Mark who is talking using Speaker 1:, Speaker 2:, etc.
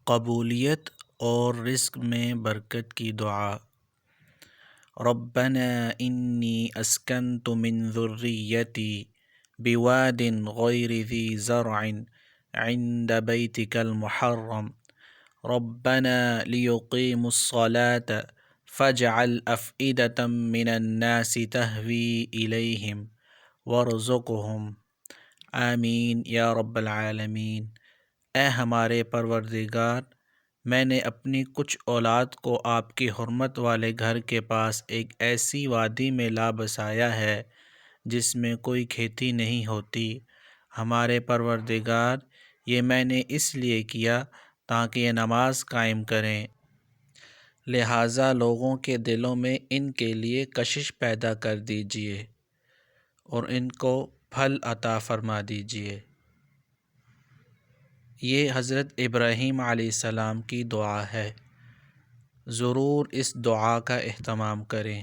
Speaker 1: قبولیت اور رزق میں برکت کی دعا۔ ربنا انی اسکنت من ذریتی بواد غیر ذی زرع عند بیتک المحرم ربنا لیقیموا الصلاة فاجعل افئدة من الناس تہوی الیہم وارزقہم آمین یا رب العالمین۔ اے ہمارے پروردگار، میں نے اپنی کچھ اولاد کو آپ کی حرمت والے گھر کے پاس ایک ایسی وادی میں لا بسایا ہے جس میں کوئی کھیتی نہیں ہوتی۔ ہمارے پروردگار، یہ میں نے اس لیے کیا تاکہ یہ نماز قائم کریں، لہٰذا لوگوں کے دلوں میں ان کے لیے کشش پیدا کر دیجیے اور ان کو پھل عطا فرما دیجیے۔ یہ حضرت ابراہیم علیہ السلام کی دعا ہے، ضرور اس دعا کا اہتمام کریں۔